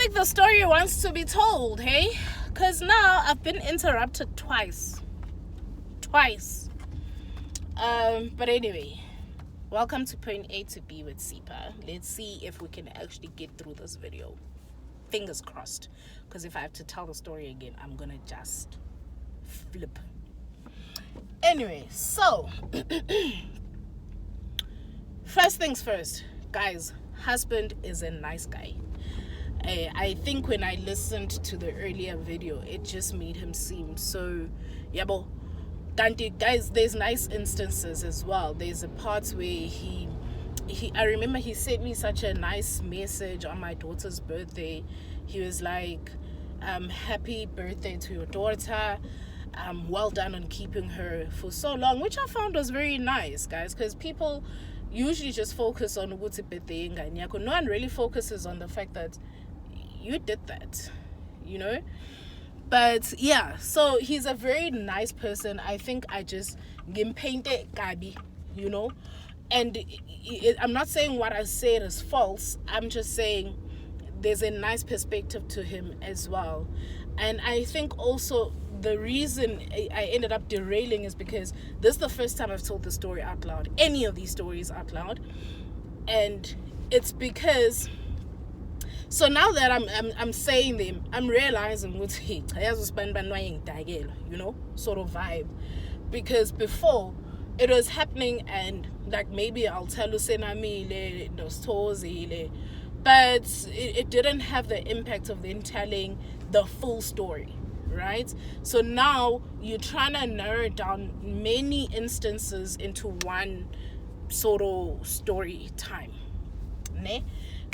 think the story wants to be told, hey? Because now I've been interrupted twice. But anyway, welcome to point A to B with Sipa. Let's see if we can actually get through this video. Fingers crossed. Because if I have to tell the story again, I'm gonna just flip. Anyway, so first things first, guys, husband is a nice guy. I think when I listened to the earlier video, it just made him seem so, yabo. Guys, there's nice instances as well. There's a part where I remember he sent me such a nice message on my daughter's birthday. He was like, happy birthday to your daughter. Well done on keeping her for so long, which I found was very nice, guys, because people usually just focus on ukuthi birthday nganyako. No one really focuses on the fact that you did that, you know. But yeah, so he's a very nice person. I think I just painted gabi, you know. And I'm not saying what I said is false. I'm just saying there's a nice perspective to him as well. And I think also the reason I ended up derailing is because this is the first time I've told the story out loud, any of these stories out loud. And it's because, so now that I'm saying them, I'm realizing what he you know, sort of vibe. Because before it was happening and like maybe I'll tell Usenamile, but it didn't have the impact of them telling the full story, right? So now you're trying to narrow down many instances into one sort of story time. Ne?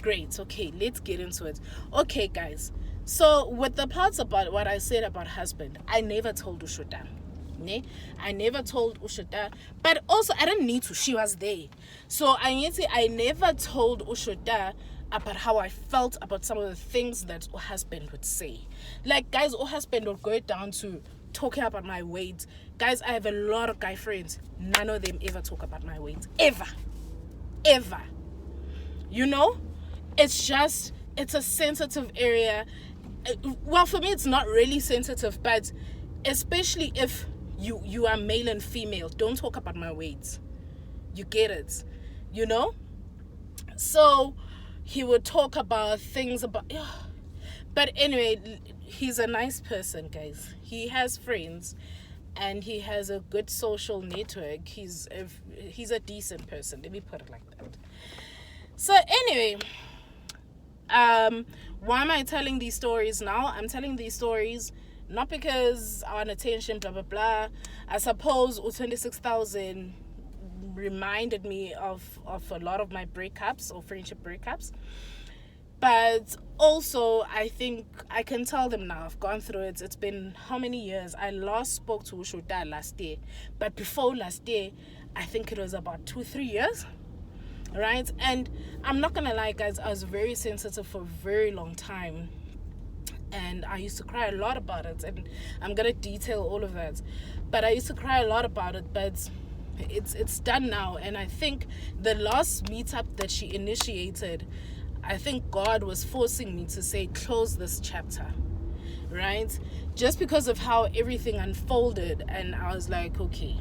Great. Okay, let's get into it. Okay, guys. So with the parts about what I said about husband, I never told Ushuta. Ne? I never told Ushuta, but also I didn't need to. She was there. So I never told Ushuta about how I felt about some of the things that her husband would say. Like, guys, her husband would go down to talking about my weight. Guys, I have a lot of guy friends. None of them ever talk about my weight. Ever. You know? It's a sensitive area. Well, for me, it's not really sensitive, but especially if you are male and female, don't talk about my weight. You get it, you know? So he would talk about things about, but anyway, he's a nice person, guys. He has friends and he has a good social network. He's a decent person, let me put it like that. So anyway, why am I telling these stories now? I'm telling these stories not because I want attention, blah blah blah. I suppose 26,000 reminded me of a lot of my breakups or friendship breakups, but also I think I can tell them now. I've gone through it. It's been how many years? I last spoke to Ushuta last year, but before last year I think it was about 2-3 years, right? And I'm not gonna lie, guys, I was very sensitive for a very long time, and I used to cry a lot about it, and I'm gonna detail all of that. But I used to cry a lot about it, but it's done now. And I think the last meetup that she initiated, I think God was forcing me to say, close this chapter, right? Just because of how everything unfolded. And I was like, okay,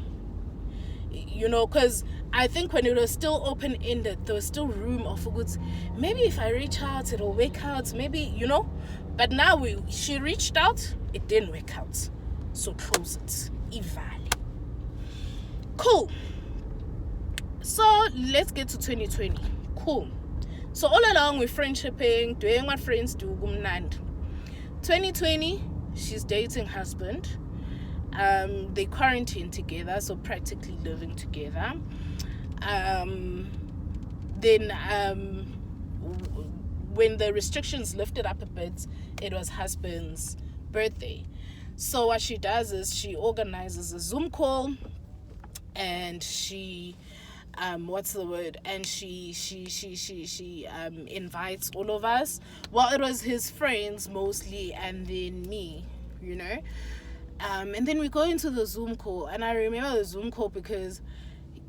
you know, because I think when it was still open-ended, there was still room of goods. Maybe if I reach out, it'll work out, maybe, you know. But now she reached out, it didn't work out, so close it. Evali. Cool. So let's get to 2020. Cool. So all along with friendshipping, doing what friends do, 2020, she's dating husband. They quarantine together, so practically living together. Then when the restrictions lifted up a bit, it was husband's birthday. So what she does is she organizes a Zoom call, and she she invites all of us. Well, it was his friends mostly, and then me, you know. And then we go into the Zoom call, and I remember the Zoom call because,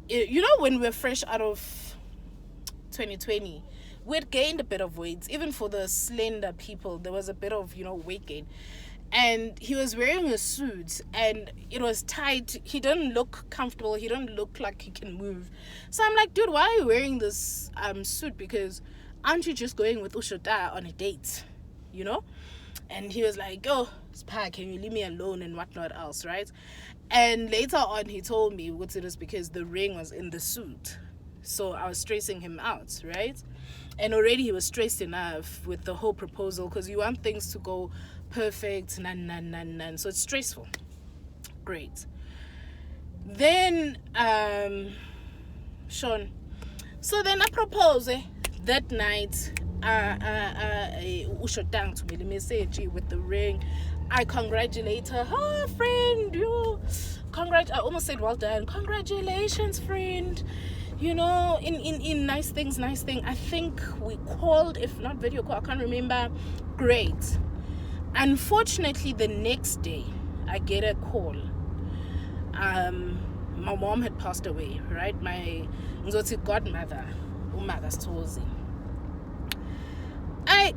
you know, when we're fresh out of 2020, we'd gained a bit of weight. Even for the slender people, there was a bit of, weight gain. And he was wearing a suit and it was tight. He didn't look comfortable. He didn't look like he can move. So I'm like, dude, why are you wearing this suit? Because aren't you just going with Ushota on a date? And he was like, oh, Spa, can you leave me alone and whatnot else, right? And later on, he told me what it was because the ring was in the suit. So I was stressing him out, right? And already he was stressed enough with the whole proposal because you want things to go perfect, none. So it's stressful. Great. Then, Sean. So then I propose that night. Ushotang to me the message with the ring. I congratulate her. Oh, friend, you I almost said well done. Congratulations, friend. In nice things. I think we called, if not video call, I can't remember. Great. Unfortunately, the next day, I get a call. My mom had passed away, right? My godmother, Umaga Stozi.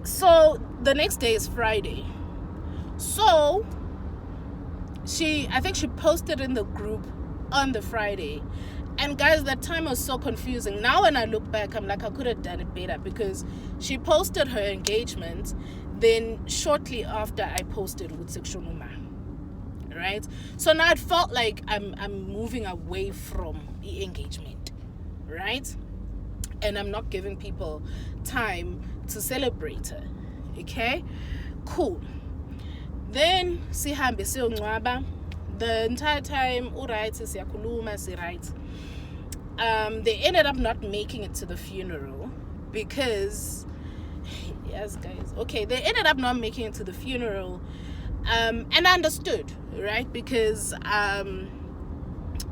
So the next day is Friday. So I think she posted in the group on the Friday. And guys, that time was so confusing. Now when I look back, I'm like, I could have done it better because she posted her engagement. Then shortly after, I posted with Sekshonuma, right? So now it felt like I'm moving away from the engagement, right? And I'm not giving people time to celebrate her. Okay? Cool. Then sihambe siyongcwaba. The entire time, alright, siyakhuluma, right. They ended up not making it to the funeral because yes, guys. Okay, they ended up not making it to the funeral. And I understood, right? Because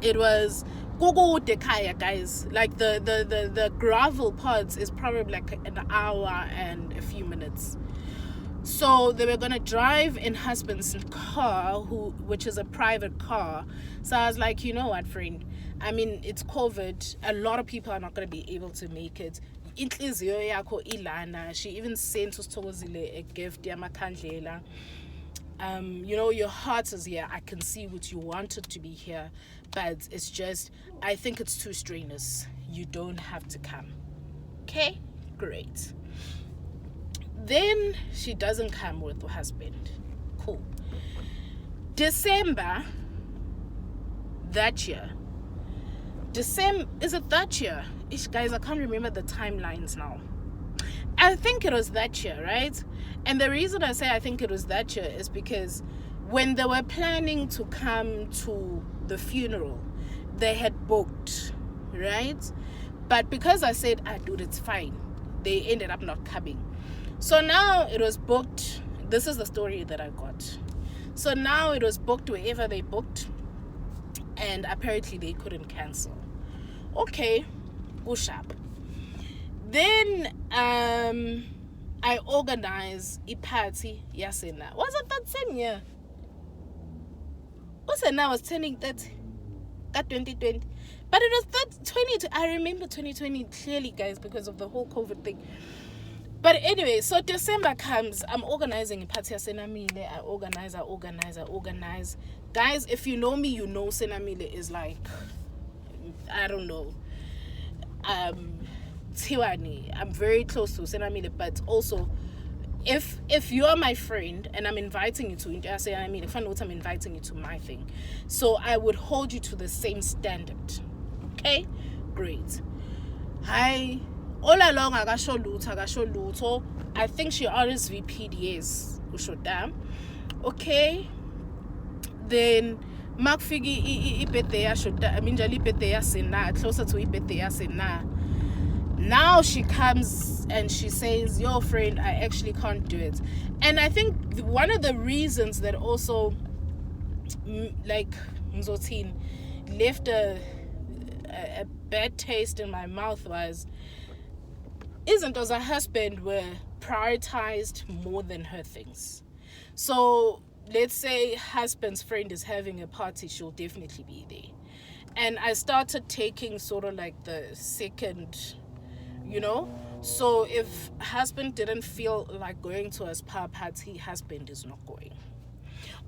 it was Gogo Dekaya, guys. Like the gravel pods is probably like an hour and a few minutes. So they were gonna drive in husband's car, which is a private car. So I was like, you know what, friend? I mean, it's COVID. A lot of people are not gonna be able to make it. Inhliziyo yakho ilana. She even sent us a gift, yamakhandlela. Your heart is here. I can see what you wanted to be here, but it's just, I think it's too strenuous. You don't have to come. Okay, great. Then she doesn't come with her husband. Cool. December that year. Is it that year? Guys, I can't remember the timelines now. I think it was that year, right? And the reason I say I think it was that year is because when they were planning to come to the funeral, they had booked, right? But because I said, dude, it's fine, they ended up not coming. So now it was booked. This is the story that I got. So now it was booked wherever they booked, and apparently they couldn't cancel. Okay, go sharp. Then I organized a party. Yasena. Was it that same year? Usena was turning 30 at 2020. But it was 2020. I remember 2020 clearly, guys, because of the whole COVID thing. But anyway, so December comes. I'm organizing a party at Senamile. I organize. Guys, if you know me, you know Senamile is like, I don't know. Tiwani. I'm very close to Senamile, but also if you are my friend and I'm inviting you to Senamile, if I know what I'm inviting you to my thing, so I would hold you to the same standard. Okay? Great. Hi. All along, I got lutho. I think she always VP'd yes. Okay. Then Mark Figi ipetea should I mean jali petea sena closer to ipetea sena. Now she comes and she says, yo friend, I actually can't do it. And I think one of the reasons that also like Mzotin left a bad taste in my mouth isn't as her husband were prioritized more than her things. So let's say husband's friend is having a party, she'll definitely be there. And I started taking sort of like the second, So if husband didn't feel like going to a spa party, husband is not going.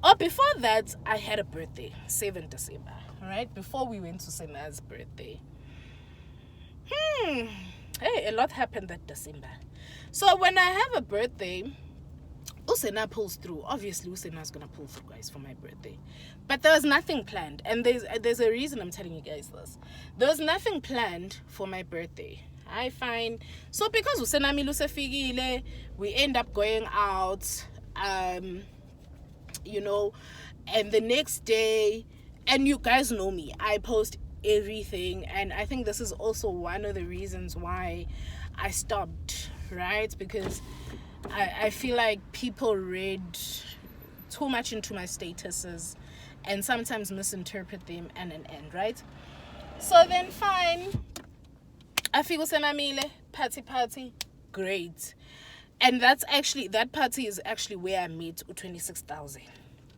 Or before that, I had a birthday, 7th December, right? Before we went to Sena's birthday. Hey, a lot happened that December. So when I have a birthday, Usena pulls through. Obviously, Usena's gonna pull through, guys, for my birthday. But there was nothing planned. And there's a reason I'm telling you guys this. There was nothing planned for my birthday. I find so because Usena miluse figile, we end up going out, you know, and the next day, and you guys know me, I post everything, and I think this is also one of the reasons why I stopped, right? Because I feel like people read too much into my statuses and sometimes misinterpret them and an end, right? So then fine, I feel senamile party, great. And that party is actually where I made 26,000.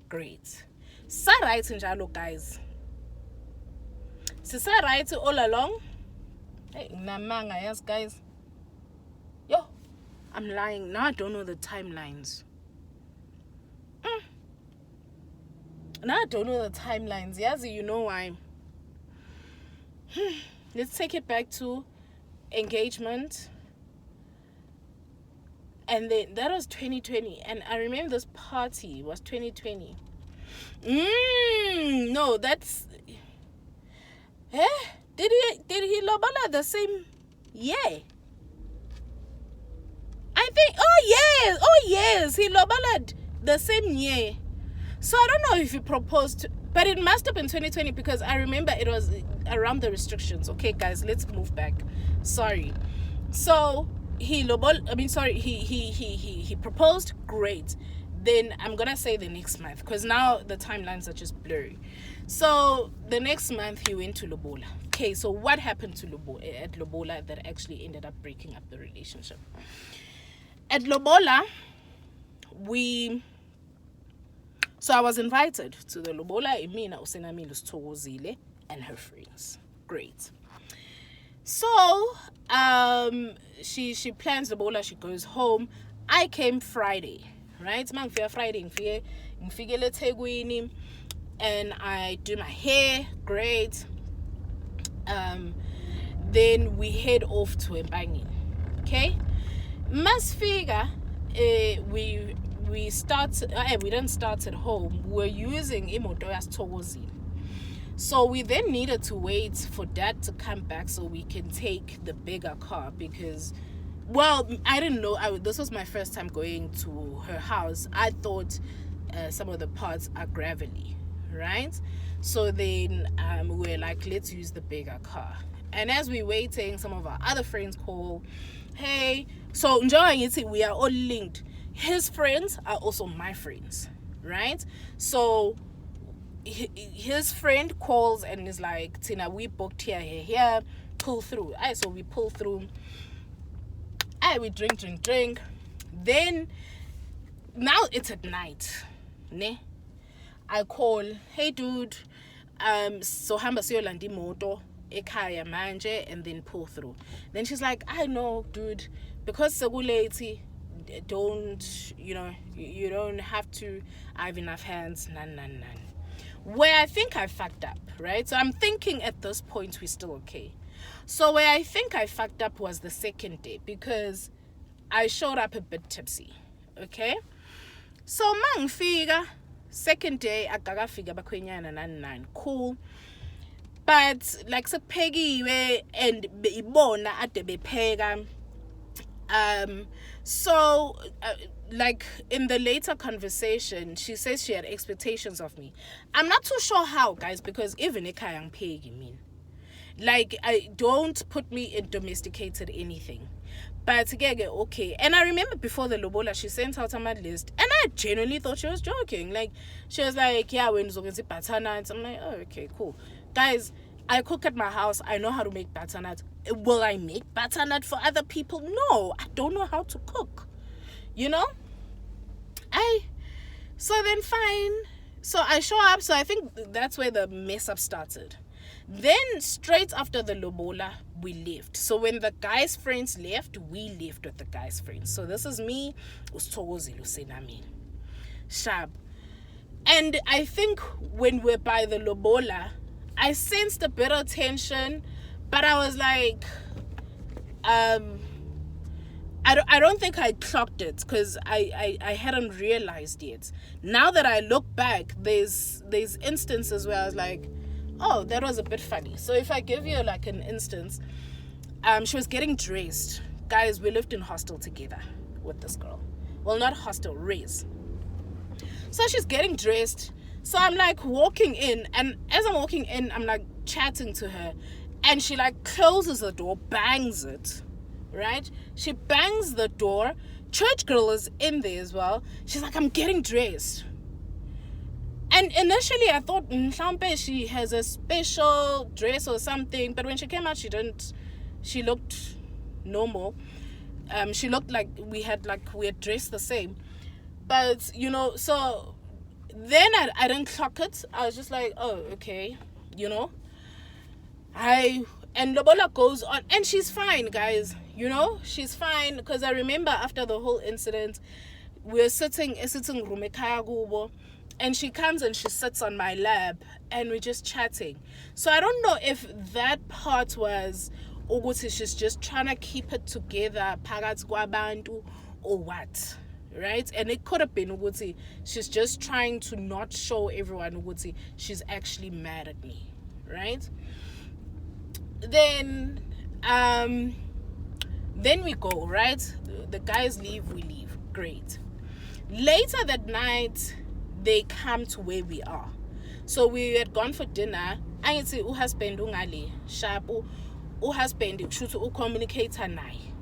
Great. Sa right njalo, guys. Sa right all along. Hey, namanga, yes, guys. Yo, I'm lying. Now I don't know the timelines. Now I don't know the timelines. Yes, you know why. Let's take it back to engagement. And then that was 2020. And I remember this party was 2020. No, that's... Did he lobala the same year? I think, oh yes, he lobalad the same year. So I don't know if he proposed, but it must have been 2020 because I remember it was around the restrictions. Okay, guys, let's move back. Sorry. So he proposed. Great. Then I'm gonna say the next month because now the timelines are just blurry. So the next month he went to Lobola. Okay, so what happened to Lobola that actually ended up breaking up the relationship? At Lobola, so I was invited to the Lobola. Imina Usenamile Stogozile and her friends. Great. So she plans Lobola. She goes home. I came Friday, right? Friday, and I do my hair. Great. Then we head off to Mbangini. Okay. Masfiga, we didn't start at home. We're using imoto as Togozile. So we then needed to wait for Dad to come back so we can take the bigger car because, well, I didn't know. This was my first time going to her house. I thought some of the parts are gravelly, right? So then we were like, let's use the bigger car. And as we're waiting, some of our other friends call, hey, so we are all linked. His friends are also my friends, right? So his friend calls and is like, Tina, we booked here, pull through. So we pull through. We drink. Then, now it's at night. Ne? I call, hey dude, so hamba siyolanda imoto ekhaya manje and then pull through. Then she's like, I know, dude, because sekulate, don't, you don't have to, I have enough hands, none. Where I think I fucked up, right? So I'm thinking at this point we're still okay. So where I think I fucked up was the second day because I showed up a bit tipsy, okay? So mangfika, second day akakafika bakwenyana nani, cool. But like sephekiwe and ibona ade bepheka. So like in the later conversation, she says she had expectations of me. I'm not too sure how, guys, because even ekhaya ngipheki mina. Like, I don't put me in domesticated anything. But okay. And I remember before the Lobola, she sent out a mad list. And I genuinely thought she was joking. Like, she was like, yeah, when Zogenzi butternut. I'm like, oh, okay, cool. Guys, I cook at my house. I know how to make butternut. Will I make butternut for other people? No, I don't know how to cook. So then fine. So I show up. So I think that's where the mess up started. Then straight after the lobola, we left. So when the guy's friends left, we left with the guy's friends. So this is me, Usthokozile Usenamile. Sharp. And I think when we're by the lobola, I sensed a bit of tension, but I was like, I don't think I clocked it because I hadn't realized yet. Now that I look back, there's instances where I was like, oh, that was a bit funny. So if I give you like an instance, she was getting dressed. Guys, we lived in hostel together with this girl. Well, not hostel, res. So she's getting dressed. So I'm like walking in, and as I'm walking in, I'm like chatting to her, and she like closes the door, bangs it, right? She bangs the door. Church girl is in there as well. She's like, I'm getting dressed. And initially I thought mhlambe she has a special dress or something, but when she came out, she looked normal. She looked like we had dressed the same. But so then I didn't clock it. I was just like, oh, okay, and Lobola goes on, and she's fine, guys. She's fine, because I remember after the whole incident, we're sitting in room ekhaya kubo, and she comes and she sits on my lap, and we're just chatting. So I don't know if that part was ukuthi she's just trying to keep it together phakathi kwabantu or what, right? And it could have been ukuthi she's just trying to not show everyone ukuthi she's actually mad at me, right? Then we go, right? The guys leave, we leave. Great. Later that night, they come to where we are. So we had gone for dinner. I say uhusband ungale sharp uhusband should communicate naye.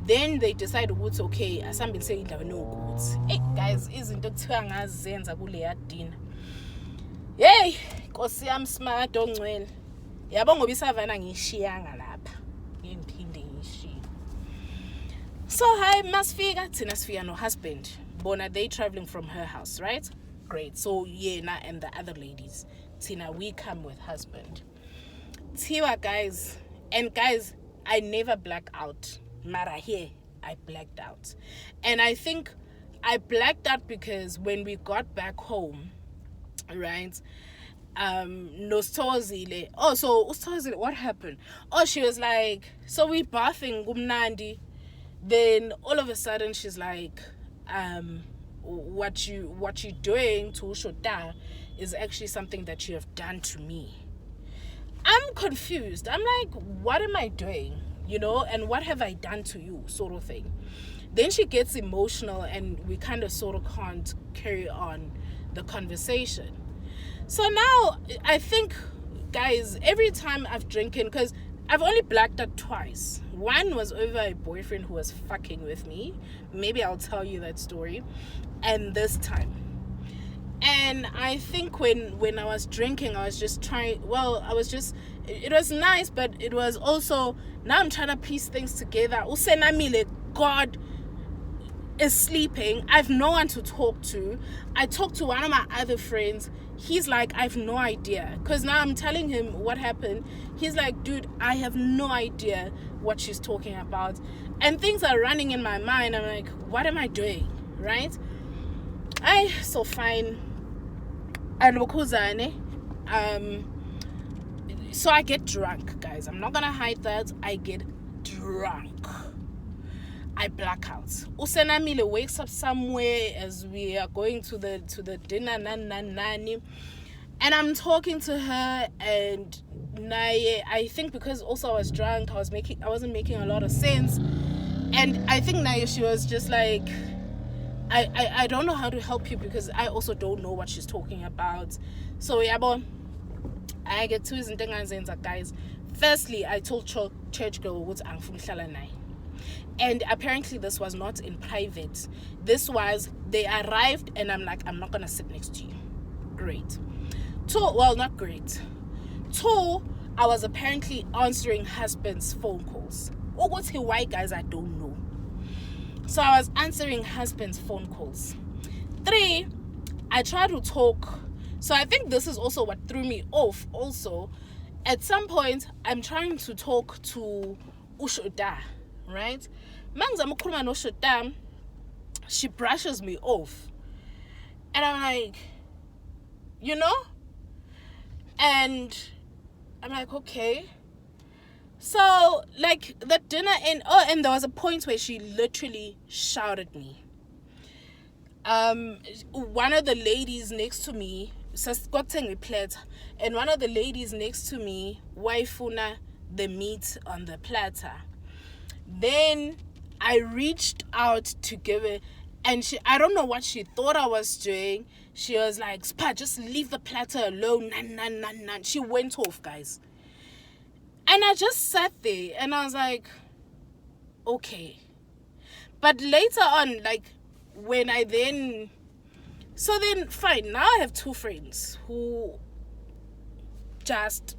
Then they decide ukuthi okay, asambe sayindawo no good. Hey guys, izinto kuthiwa ngazenza kuleya dinner. Hey, Nkosi yami smart ongcwele. Yabo ngoba isavana ngishiyanga lapha. Ngiphinde ngishiye. So hi masifika thina sifika no husband. Bona they traveling from her house, right? Great. So yena and the other ladies, Tina, we come with husband. Tiwa guys, and guys, I never black out. Mara here, I blacked out. And I think I blacked out because when we got back home, right? Nostozile. Oh, so Ustazile, what happened? Oh, she was like, so we bathing gumnandi. Then all of a sudden she's like, what you doing to Shota is actually something that you have done to me. I'm confused. I'm like, what am I doing? And what have I done to you, sort of thing. Then she gets emotional, and we kind of sort of can't carry on the conversation. So now I think, guys, every time I've drinking, because I've only blacked out twice. One was over a boyfriend who was fucking with me. Maybe I'll tell you that story. And this time. And I think when I was drinking, I was just trying, it was nice, but it was also, now I'm trying to piece things together. Usenamile, God is sleeping. I have no one to talk to. I talked to one of my other friends. He's like, I have no idea. Because now I'm telling him what happened. He's like, dude, I have no idea what she's talking about. And things are running in my mind. I'm like, what am I doing? Right? So fine. And so I get drunk, guys. I'm not gonna hide that. I get drunk. I black out. Usenamile wakes up somewhere as we are going to the dinner, nani. And I'm talking to her, and I think because also I was drunk, I wasn't making a lot of sense. And I think Naya, she was just like, I don't know how to help you because I also don't know what she's talking about. So yabo, I get two izinto, guys. Firstly, I told church girl what angifuna naye. And apparently this was not in private. This was, they arrived and I'm like, I'm not gonna sit next to you. Great. Not great. Two, I was apparently answering husband's phone calls. What's he why, guys? I don't know. So I was answering husband's phone calls. Three, I tried to talk. So I think this is also what threw me off also. At some point, I'm trying to talk to Ushoda, right? Mangzama ukhuluma noShoda, she brushes me off. And I'm like, you know? And I'm like, okay. So, like, the dinner and there was a point where she literally shouted me. One of the ladies next to me, and one of the ladies next to me, waifuna the meat on the platter. Then I reached out to give it, and I don't know what she thought I was doing. She was like, Spa, just leave the platter alone. Nan. She went off, guys. And I just sat there and I was like, okay. But later on, like, when I then... So then, fine. Now I have two friends who just...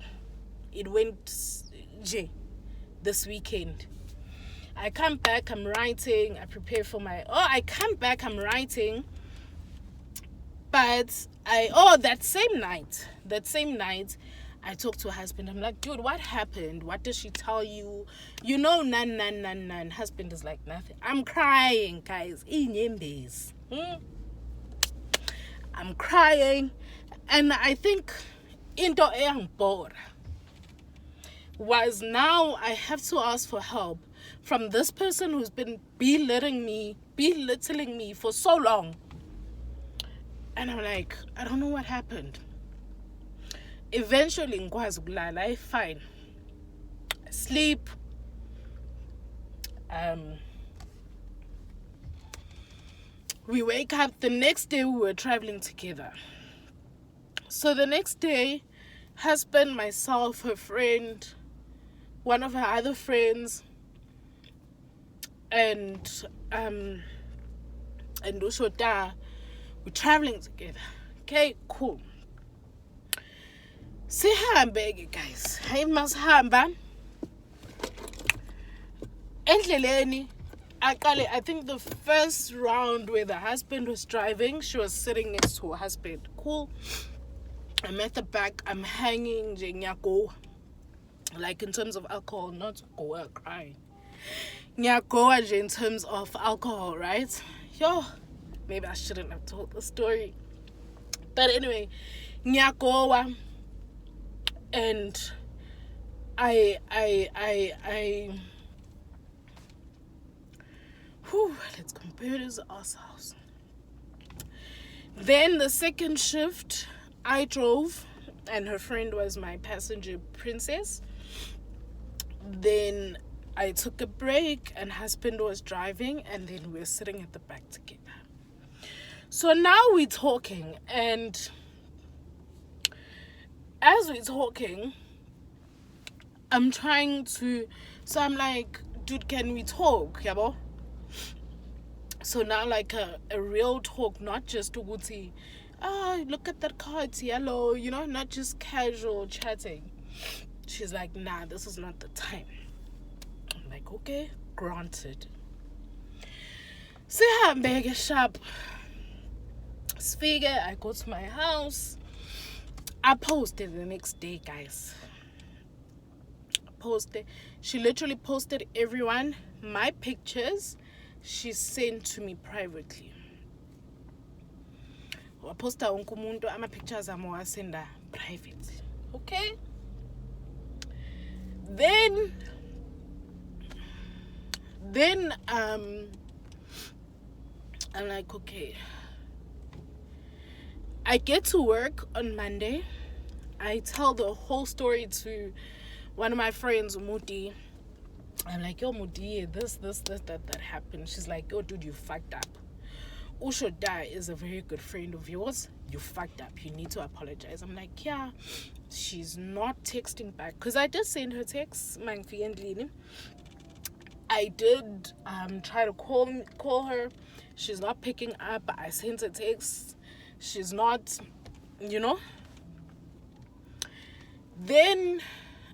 It went J this weekend. I come back, I'm writing. I prepare for my... I come back, I'm writing. But that same night, I talked to her husband. I'm like, dude, what happened? What did she tell you? You know, none. Husband is like, nothing. I'm crying, guys. I'm crying. And I think into bored was now I have to ask for help from this person who's been belittling me for so long. And I'm like, I don't know what happened. Eventually, I fine. I sleep. We wake up. The next day, we were traveling together. So the next day, husband, myself, her friend, one of her other friends, and Ushota, we're traveling together. Okay, cool. Sihambe guys. Hayi masihamba. Endleleni I think the first round where the husband was driving, she was sitting next to her husband. Cool. I'm at the back, I'm hanging, like in terms of alcohol, not go crying. In terms of alcohol, right? Maybe I shouldn't have told the story. But anyway, nyagoa, and let's compare this ourselves. Then the second shift, I drove, and her friend was my passenger princess. Then I took a break, and husband was driving, and then we were sitting at the back together. So now we're talking, and as we're talking, I'm trying to... So I'm like, dude, can we talk, yabo? So now like a real talk, not just uguti, look at that car, it's yellow, not just casual chatting. She's like, nah, this is not the time. I'm like, okay, granted. Sihambe sharp. Sfigure, I go to my house. I posted the next day, guys. She literally posted everyone my pictures she sent to me privately. Waposta wonke umuntu ama pictures amo wasenda privately. Okay? Then I'm like, okay. I get to work on Monday. I tell the whole story to one of my friends, Mudi. I'm like, yo, Mudi, this, that happened. She's like, yo, dude, you fucked up. Ushoda is a very good friend of yours. You fucked up. You need to apologize. I'm like, yeah. She's not texting back. Because I did send her texts, I did try to call her. She's not picking up. I sent her texts. She's not, Then,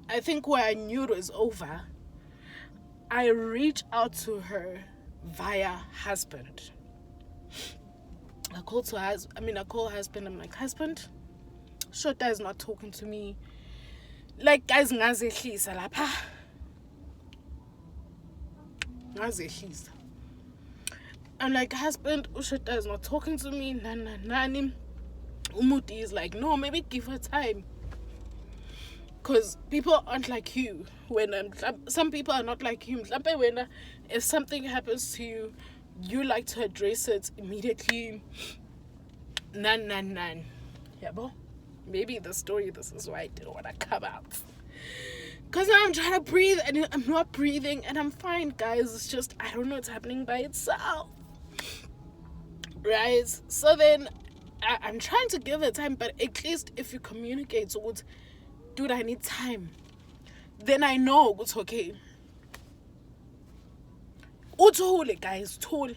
I think where I knew it was over, I reached out to her via husband. I call husband. I'm like, husband, Shota is not talking to me. Like, guys, ngazehlisa lapha. Ngazehlisa. I'm like, husband, Ushata is not talking to me. Nani. Umuti is like, no, maybe give her time. Because people aren't like you. Some people are not like you. If something happens to you, you like to address it immediately. Nan. Yeah, bo. Maybe this is why I didn't want to come out. Because now I'm trying to breathe and I'm not breathing and I'm fine, guys. It's just, I don't know, it's happening by itself. Right? So then I'm trying to give it time, but at least if you communicate, so dude, I need time. Then I know it's okay. Uthule, guys, thule.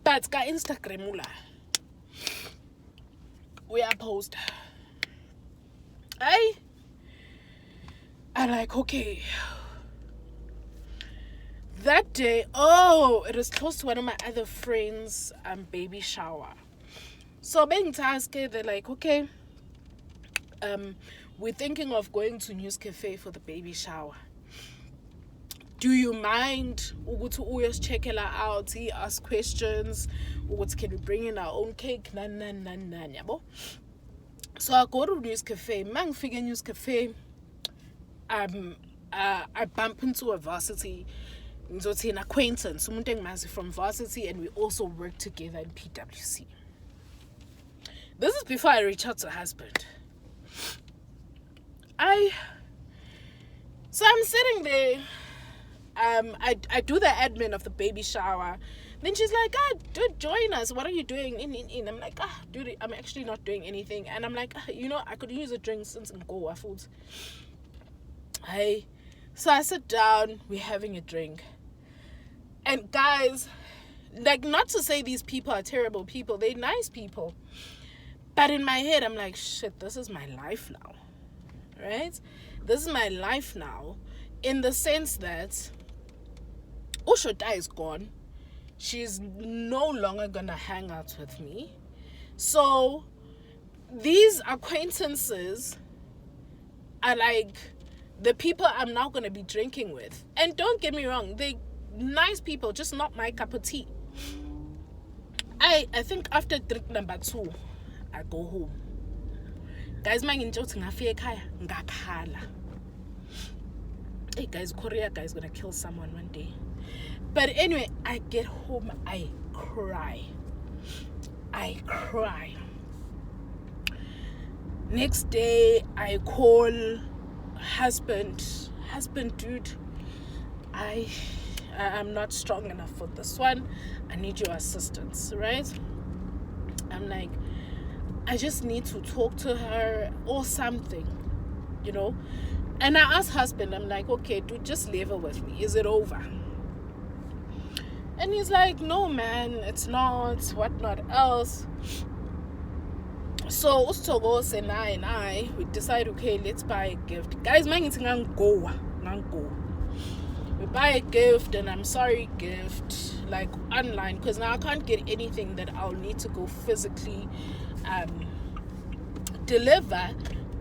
But ka Instagram we are post. I'm like, okay. That day, it was close to one of my other friends' baby shower. So being tasked, they're like, okay, we're thinking of going to News Cafe for the baby shower. Do you mind Ugutu check her out? He ask questions. Can we bring in our own cake? So I go to News Cafe. Man, figure News Cafe. I bump into a varsity. So an acquaintance, from varsity, and we also work together in PwC. This is before I reach out to husband. So I'm sitting there. I do the admin of the baby shower. Then she's like, dude, join us. What are you doing? I'm like, dude, I'm actually not doing anything. And I'm like, I could use a drink since I'm go waffles. So I sit down, we're having a drink. And guys, like, not to say these people are terrible people, they're nice people. But in my head, I'm like, shit, this is my life now. Right? This is my life now. In the sense that Ushota is gone. She's no longer gonna hang out with me. So these acquaintances are like the people I'm now gonna be drinking with. And don't get me wrong, they're nice people, just not my cup of tea. I think after drink number 2, I go home. Guys, my injoto ngafika ekhaya ngakhala. Hey guys, Korea guy's gonna kill someone one day. But anyway, I get home, I cry. Next day, I call husband, dude, I'm not strong enough for this one. I need your assistance, right? I'm like, I just need to talk to her or something, And I asked husband, I'm like, okay, dude, just leave her with me. Is it over? And he's like, no, man, it's not. What not else? So Ustogo, Sena, and I, we decide, okay, let's buy a gift. Guys, man, it's go. We buy a gift, and I'm sorry gift, like online, because now I can't get anything that I'll need to go physically deliver,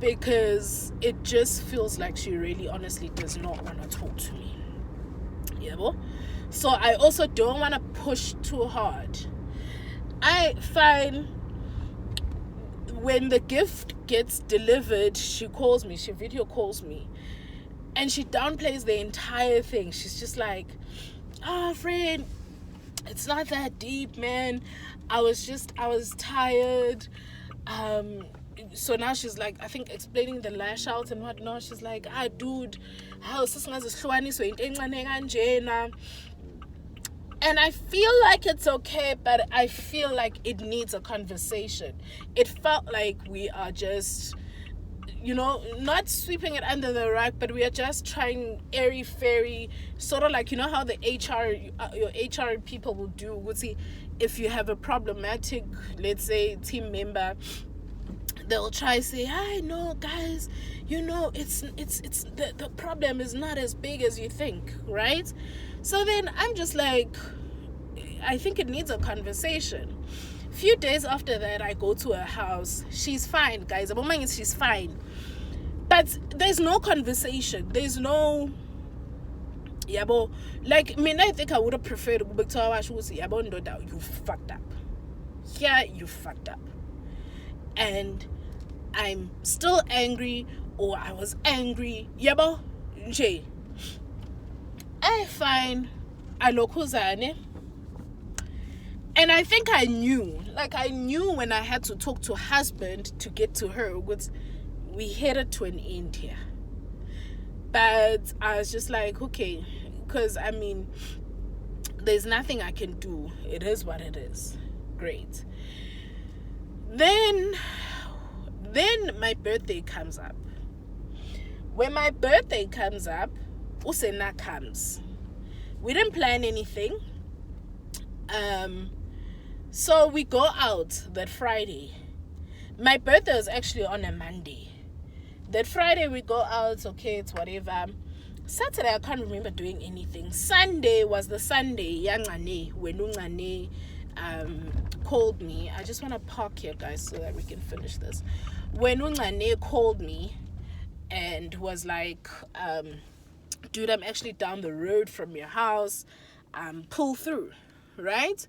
because it just feels like she really honestly does not want to talk to me. Yeah, bo? So I also don't want to push too hard. I find when the gift gets delivered, she calls me, she video calls me, and she downplays the entire thing. She's just like, friend, it's not that deep, man. I was tired. So now she's like, I think explaining the lash out and whatnot. She's like, dude, how and I feel like it's okay, but I feel like it needs a conversation. It felt like we are just, not sweeping it under the rug, but we are just trying airy-fairy, sort of like, how the your HR people will do. Would see if you have a problematic, let's say, team member, they'll try to say, no, guys, it's the problem is not as big as you think, right? So then I'm just like, I think it needs a conversation. A few days after that, I go to her house. She's fine, guys. She's fine. But there's no conversation. There's no yabo. Like I think I would have preferred to go to our yabo ndoda, you fucked up. Yeah, you fucked up. And I'm still angry, or I was angry. Yabo, Jay. I find alokuzane. And I think I knew when I had to talk to husband to get to her, we headed to an end here. But I was just like, okay, because there's nothing I can do. It is what it is. Great. Then my birthday comes up. When my birthday comes up, Usena comes. We didn't plan anything. So we go out that Friday. My birthday is actually on a Monday. That Friday we go out, okay, it's whatever. Saturday I can't remember doing anything. Sunday was the Sunday, Yangane, when Ungane called me. I just want to park here, guys, so that we can finish this. When Ungane called me and was like, dude, I'm actually down the road from your house, pull through, right?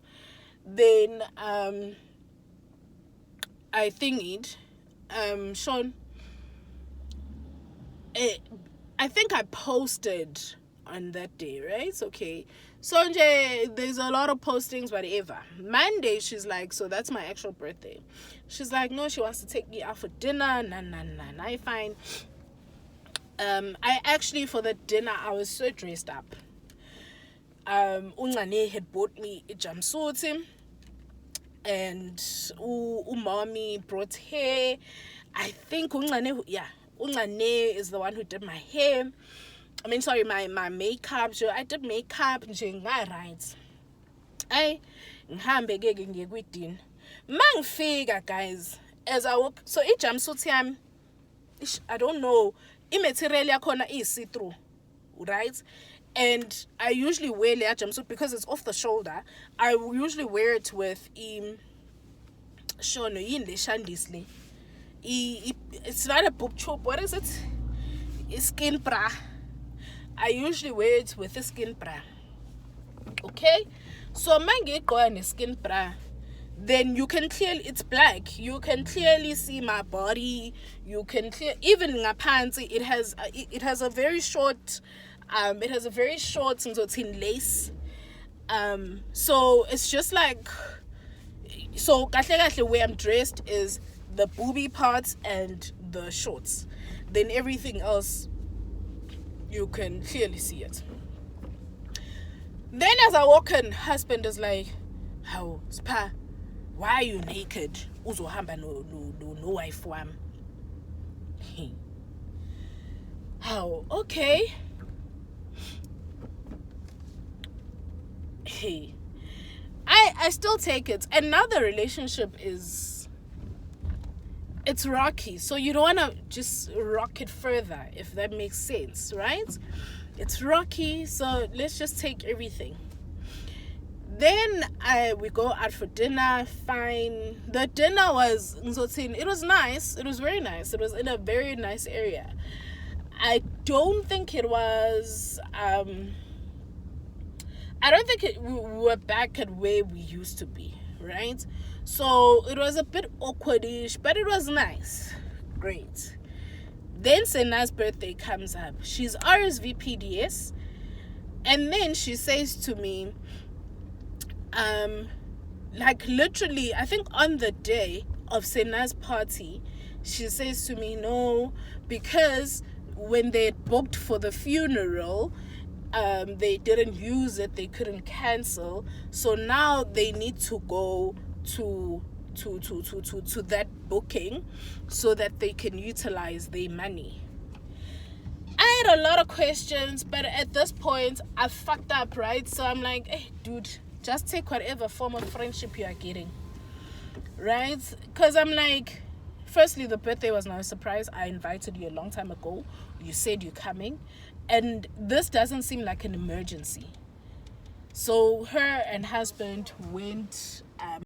Then I thingied, Sean, I think I posted on that day, right? Okay. So there's a lot of postings, whatever. Monday, she's like, so that's my actual birthday. She's like, no, she wants to take me out for dinner. Nah. I fine. I actually, for the dinner, I was so dressed up. Ungane had bought me a jumpsuit, and mommy brought hair. I think Ungane is the one who did my hair. My makeup. So I did makeup right. I ngihambe ke ngiye kwidini. Mangifika, guys, as I walk, so I jumpsuit yami, I don't know, material yakhona is see-through, right? And I usually wear a jumpsuit because it's off the shoulder. I usually wear it with shandisli. It's not a boob chop. What is it? It's skin bra. I usually wear it with a skin bra. Okay? So mangi go and skin bra. Then you can clearly, it's black. You can clearly see my body. You can even my pants. It has a very short. It has a very short thin lace. So it's just like, so kahle where I'm dressed is the booby parts and the shorts. Then everything else, you can clearly see it. Then as I walk in, husband is like, how, Spa, why are you naked? Uzohamba no wife wam. How, okay. Hey, I still take it. And now the relationship is, it's rocky, so you don't want to just rock it further, if that makes sense, right? It's rocky, so let's just take everything. Then we go out for dinner. Fine. The dinner was, it was nice. It was very nice. It was in a very nice area. I don't think it was I don't think we were back at where we used to be, right? So it was a bit awkwardish, but it was nice. Great. Then Sena's birthday comes up. She's RSVP'd, and then she says to me, like literally, I think on the day of Sena's party, she says to me, no, because when they booked for the funeral, they didn't use it, they couldn't cancel, so now they need to go to that booking so that they can utilize their money. I had a lot of questions, but at this point I fucked up, right? So I'm like, hey dude, just take whatever form of friendship you are getting, right? Because I'm like, firstly, the birthday was not a surprise. I invited you a long time ago. You said you're coming, and this doesn't seem like an emergency. So her and husband went